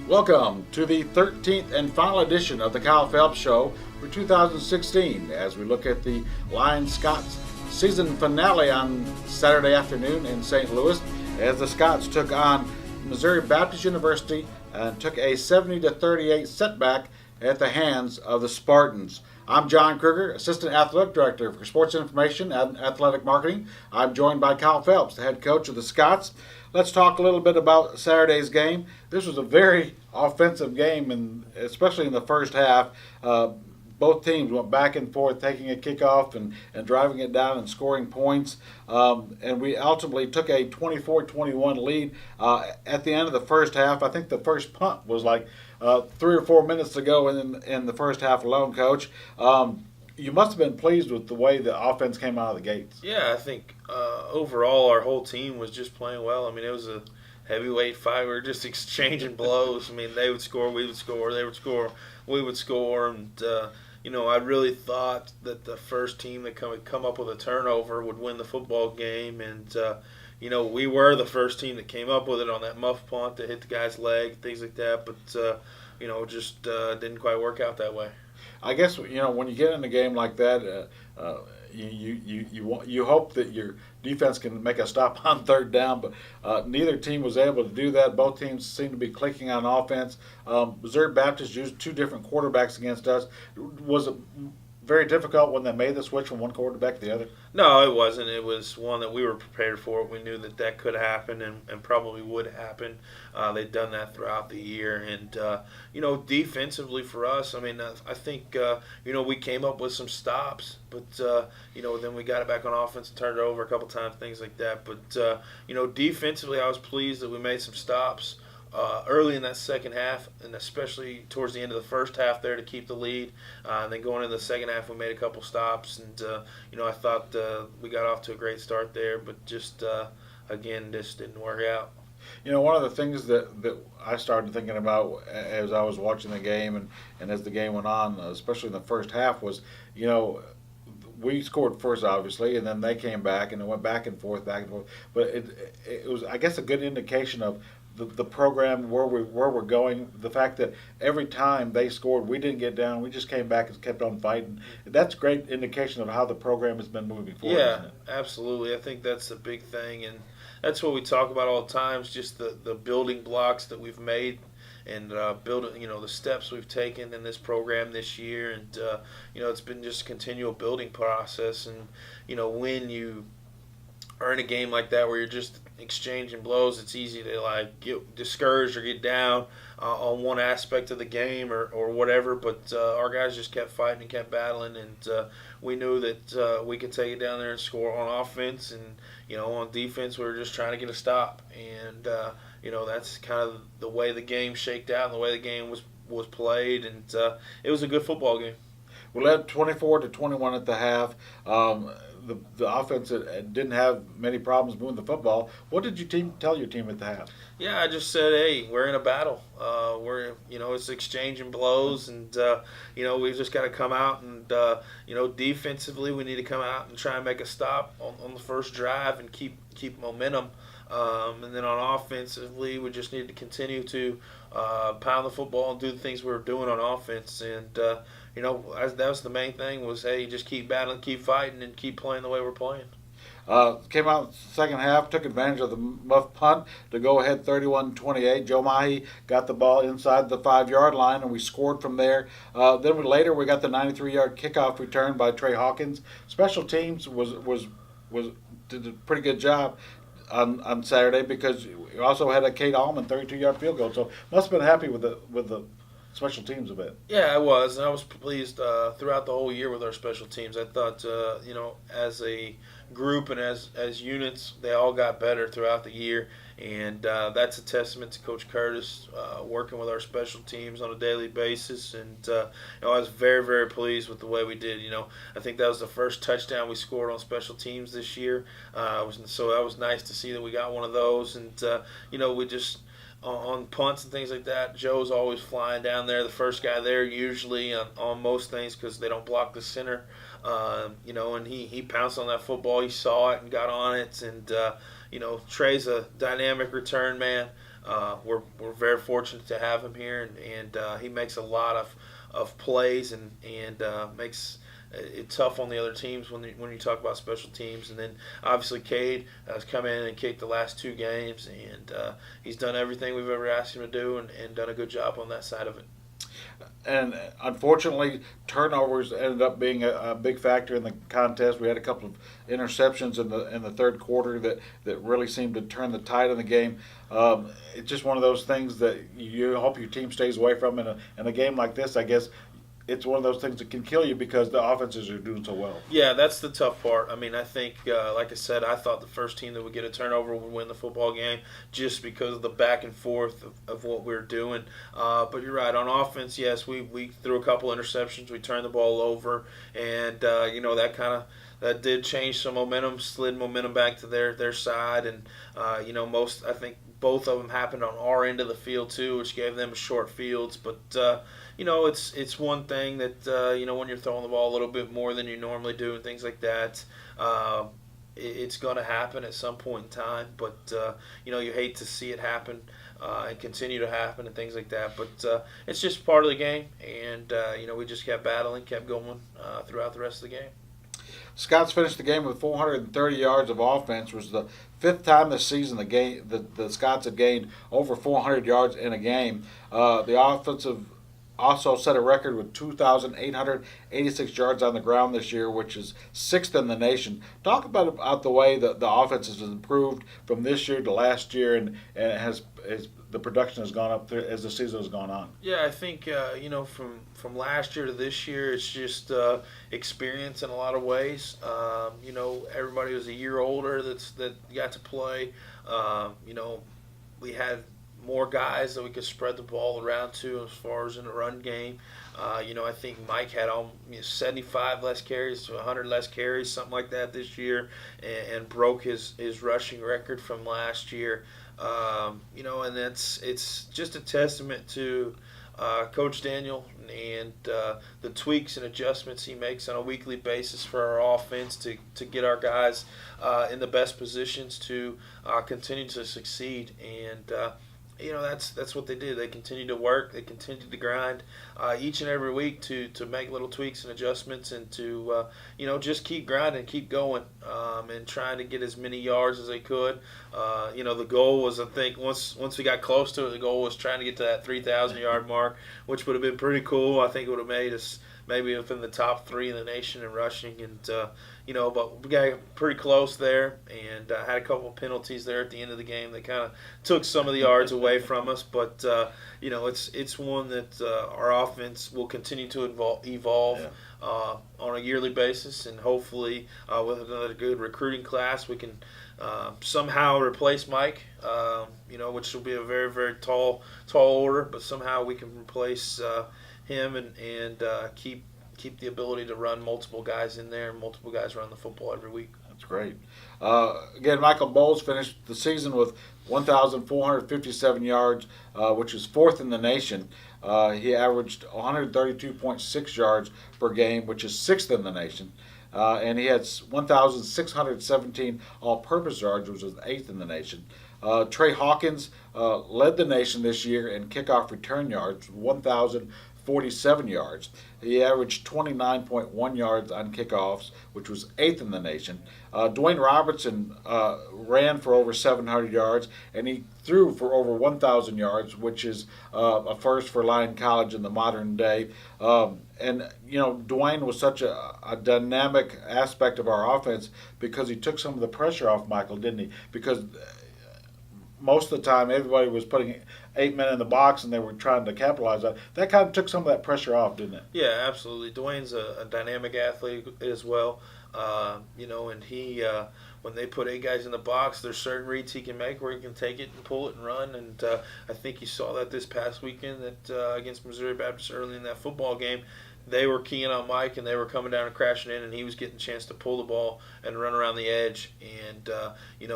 Welcome to the 13th and final edition of the Kyle Phelps Show for 2016 as we look at the Lions Scots season finale on Saturday afternoon in St. Louis as the Scots took on Missouri Baptist University and took a 70-38 setback at the hands of the Spartans. I'm John Kruger, Assistant Athletic Director for Sports Information and Athletic Marketing. I'm joined by Kyle Phelps, the head coach of the Scots. Let's talk a little bit about Saturday's game. This was a very offensive game, and especially in the first half. Both teams went back and forth, taking a kickoff and driving it down and scoring points. And we ultimately took a 24-21 lead at the end of the first half. I think the first punt was like 3 or 4 minutes to go in the first half alone, Coach. You must have been pleased with the way the offense came out of the gates. Yeah, I think overall our whole team was just playing well. I mean, it was a heavyweight fight. We were just exchanging blows. I mean, they would score, we would score, they would score, we would score. And, I really thought that the first team that would come up with a turnover would win the football game. And, we were the first team that came up with it on that muff punt that hit the guy's leg, things like that. But, just didn't quite work out that way. I guess when you get in a game like that, you hope that your defense can make a stop on third down, but neither team was able to do that. Both teams seem to be clicking on offense. Missouri Baptist used two different quarterbacks against us. Was it very difficult when they made the switch from one quarterback to the other? No, it wasn't. It was one that we were prepared for. We knew that could happen and probably would happen. They'd done that throughout the year. And, defensively for us, I mean, I think, we came up with some stops. But, then we got it back on offense and turned it over a couple times, things like that. But, defensively, I was pleased that we made some stops early in that second half, and especially towards the end of the first half there to keep the lead. And then going into the second half, we made a couple stops, and I thought we got off to a great start there, but just again, this didn't work out. One of the things that I started thinking about as I was watching the game and as the game went on, especially in the first half, was we scored first, obviously, and then they came back, and it went back and forth. But it was, I guess, a good indication of the program, where we're going. The fact that every time they scored, we didn't get down. We just came back and kept on fighting. That's a great indication of how the program has been moving forward. Yeah, absolutely. I think that's the big thing, and that's what we talk about all the time. Is just the building blocks that we've made and building, the steps we've taken in this program this year, and it's been just a continual building process. And when you are in a game like that where you're just exchanging blows, it's easy to get discouraged or get down on one aspect of the game or whatever. But our guys just kept fighting and kept battling, and we knew that we could take it down there and score on offense, and on defense we were just trying to get a stop. And that's kind of the way the game shaked out and the way the game was played, and it was a good football game. We led 24-21 at the half. The offense didn't have many problems moving the football. What did you tell your team at the half? Yeah, I just said, hey, we're in a battle. It's exchanging blows, and we've just got to come out and defensively we need to come out and try and make a stop on the first drive and keep momentum. And then on offensively, we just need to continue to pound the football and do the things we were doing on offense. And that was the main thing was, hey, just keep battling, keep fighting, and keep playing the way we're playing. Came out in the second half, took advantage of the muff punt to go ahead 31-28. Joe Mahi got the ball inside the 5-yard line, and we scored from there. Then later we got the 93-yard kickoff return by Trey Hawkins. Special teams did a pretty good job on Saturday because we also had a Kate Allman 32-yard field goal. So must have been happy with the special teams a bit. Yeah, I was, and I was pleased throughout the whole year with our special teams. I thought, as a group and as units, they all got better throughout the year, and that's a testament to Coach Curtis working with our special teams on a daily basis. And I was very, very pleased with the way we did. I think that was the first touchdown we scored on special teams this year, so that was nice to see that we got one of those. And we just on punts and things like that, Joe's always flying down there, the first guy there usually on most things because they don't block the center. And he pounced on that football. He saw it and got on it. And, Trey's a dynamic return man. we're very fortunate to have him here, and he makes a lot of plays and makes it tough on the other teams when you talk about special teams. And then obviously Cade has come in and kicked the last 2 games, and he's done everything we've ever asked him to do, and done a good job on that side of it. And unfortunately, turnovers ended up being a big factor in the contest. We had a couple of interceptions in the third quarter that really seemed to turn the tide in the game. It's just one of those things that you hope your team stays away from in a game like this. I guess it's one of those things that can kill you because the offenses are doing so well. Yeah, that's the tough part. I mean, I think, like I said, I thought the first team that would get a turnover would win the football game just because of the back and forth of what we were doing. But you're right. On offense, yes, we threw a couple interceptions. We turned the ball over, and, that did change some momentum, slid momentum back to their side. And, I think both of them happened on our end of the field too, which gave them short fields. But it's one thing that when you're throwing the ball a little bit more than you normally do and things like that, it's going to happen at some point in time. But you hate to see it happen and continue to happen and things like that. But it's just part of the game, and we just kept battling, kept going throughout the rest of the game. Scots finished the game with 430 yards of offense, which was the 5th time this season the Scots had gained over 400 yards in a game. The offensive also set a record with 2,886 yards on the ground this year, which is 6th in the nation. Talk about the way the offense has improved from this year to last year, and has the production has gone up as the season has gone on. Yeah, I think from last year to this year, it's just experience in a lot of ways. Everybody was a year older that got to play. We had more guys that we could spread the ball around to as far as in the run game. I think Mike had 75 less carries to 100 less carries, something like that this year, and broke his rushing record from last year. And it's just a testament to Coach Daniel and the tweaks and adjustments he makes on a weekly basis for our offense to get our guys in the best positions to continue to succeed. And that's what they did. They continued to work. They continued to grind each and every week to make little tweaks and adjustments, and to just keep grinding, keep going, and trying to get as many yards as they could. The goal was, I think, once we got close to it, the goal was trying to get to that 3,000-yard mark, which would have been pretty cool. I think it would have made us maybe within the top 3 in the nation in rushing, and but we got pretty close there, and had a couple of penalties there at the end of the game that kind of took some of the yards away from us. But it's one that our offense will continue to evolve on a yearly basis, and hopefully with another good recruiting class, we can somehow replace Mike. Which will be a very, very tall order, but somehow we can replace him and keep the ability to run multiple guys in there and multiple guys run the football every week. That's great. Again, Michael Bowles finished the season with 1,457 yards, which is 4th in the nation. He averaged 132.6 yards per game, which is 6th in the nation. And he had 1,617 all-purpose yards, which was 8th in the nation. Trey Hawkins led the nation this year in kickoff return yards, 1,047 yards. He averaged 29.1 yards on kickoffs, which was 8th in the nation. Dwayne Robertson ran for over 700 yards, and he threw for over 1,000 yards, which is a first for Lyon College in the modern day. Dwayne was such a dynamic aspect of our offense because he took some of the pressure off Michael, didn't he? Because most of the time everybody was putting 8 men in the box and they were trying to capitalize on it. That kind of took some of that pressure off, didn't it? Yeah, absolutely. Dwayne's a dynamic athlete as well. And he when they put 8 guys in the box, there's certain reads he can make where he can take it and pull it and run. And I think you saw that this past weekend against Missouri Baptist early in that football game. They were keying on Mike, and they were coming down and crashing in, and he was getting a chance to pull the ball and run around the edge. And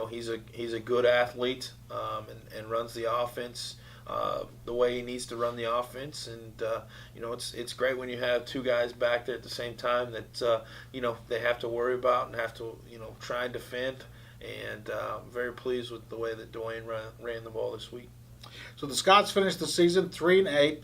he's a good athlete, and runs the offense the way he needs to run the offense. And it's great when you have 2 guys back there at the same time that they have to worry about and have to try and defend. And I'm very pleased with the way that Dwayne ran the ball this week. So the Scots finished the season 3-8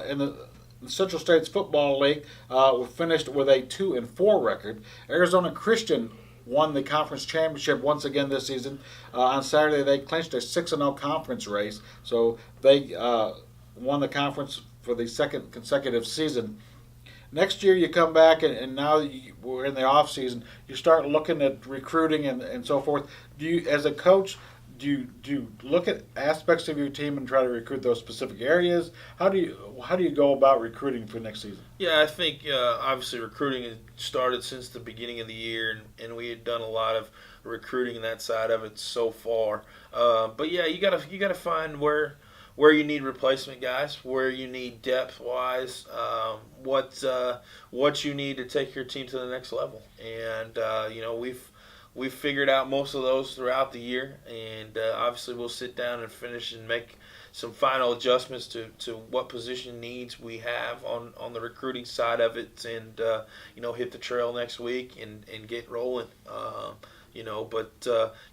in the Central States Football League. We finished with a 2-4 record. Arizona Christian won the conference championship once again this season. On Saturday, they clinched a 6-0 conference race, so they won the conference for the second consecutive season. Next year, you come back, and now we're in the off season. You start looking at recruiting and so forth. Do you, as a coach, do you look at aspects of your team and try to recruit those specific areas? How do you go about recruiting for next season? Yeah, I think obviously recruiting had started since the beginning of the year, and we had done a lot of recruiting that side of it so far. But yeah, you gotta find where you need replacement guys, where you need depth wise, what you need to take your team to the next level, and we've figured out most of those throughout the year, and obviously we'll sit down and finish and make some final adjustments to what position needs we have on the recruiting side of it, and hit the trail next week and get rolling.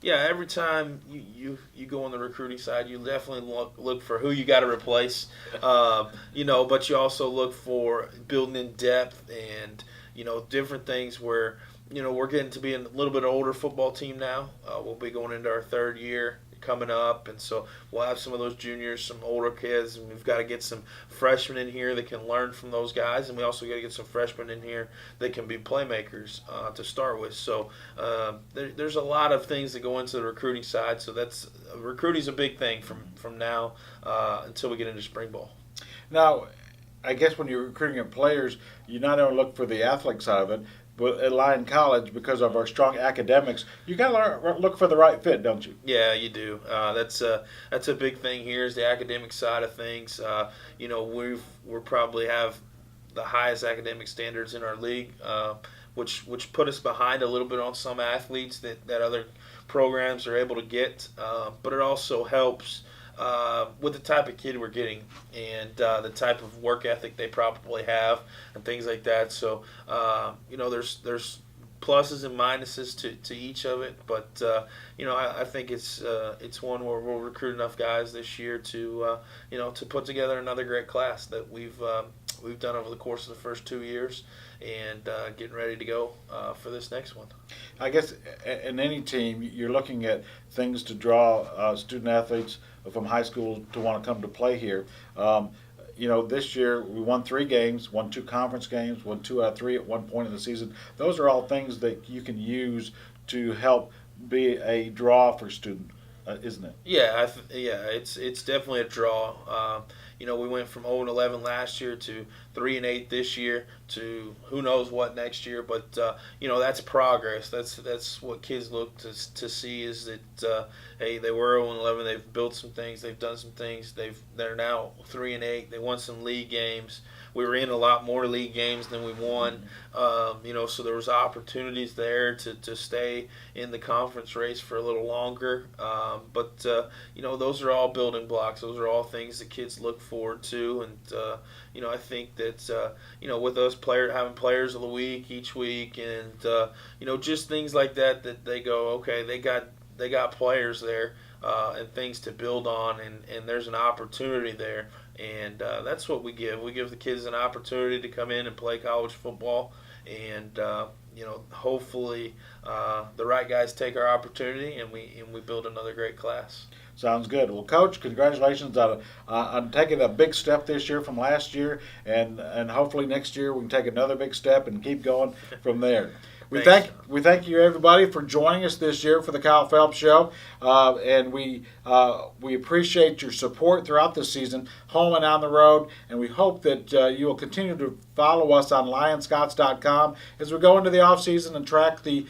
Every time you go on the recruiting side, you definitely look for who you got to replace, but you also look for building in depth and different things where we're getting to be a little bit older football team now. We'll be going into our third year coming up, and so we'll have some of those juniors, some older kids, and we've got to get some freshmen in here that can learn from those guys, and we also got to get some freshmen in here that can be playmakers to start with. So there's a lot of things that go into the recruiting side. So recruiting's a big thing from now until we get into spring ball. Now, I guess when you're recruiting at players, you not only look for the athletic side of it, but at Lyon College, because of our strong academics, you got to look for the right fit, don't you? Yeah, you do. That's a big thing here is the academic side of things. We probably have the highest academic standards in our league, which put us behind a little bit on some athletes that other programs are able to get. But it also helps with the type of kid we're getting and the type of work ethic they probably have and things like that. So, there's pluses and minuses to each of it. But, I think it's one where we'll recruit enough guys this year to put together another great class that we've done over the course of the first 2 years, and getting ready to go for this next one. I guess in any team, you're looking at things to draw student athletes from high school to want to come to play here. This year we won 3 games, won 2 conference games, won 2 out of 3 at one point in the season. Those are all things that you can use to help be a draw for students, isn't it? Yeah, it's definitely a draw. We went from 0-11 last year to 3-8 this year to who knows what next year. But that's progress. That's what kids look to see is that hey, they were 0-11. They've built some things. They've done some things. They're now 3-8. They won some league games. We were in a lot more league games than we won. So there was opportunities there to stay in the conference race for a little longer. But those are all building blocks. Those are all things that kids look forward to. And, I think that, with us having players of the week each week and, just things like that they go, okay, they got players there and things to build on, and there's an opportunity there. And that's what we give. We give the kids an opportunity to come in and play college football, and hopefully the right guys take our opportunity, and we build another great class. Sounds good. Well, Coach, congratulations on taking a big step this year from last year, and hopefully next year we can take another big step and keep going from there. We thank you everybody for joining us this year for the Kyle Phelps Show, and we appreciate your support throughout the season, home and on the road, and we hope that you will continue to follow us on lionscots.com as we go into the off season and track the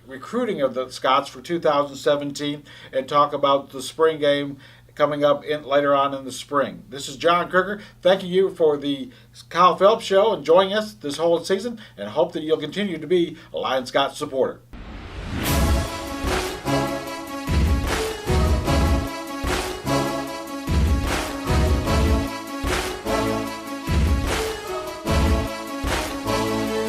recruiting of the Scots for 2017 and talk about the spring game coming up later on in the spring. This is John Kruger. Thank you for the Kyle Phelps Show and joining us this whole season, and hope that you'll continue to be a Lion Scots supporter.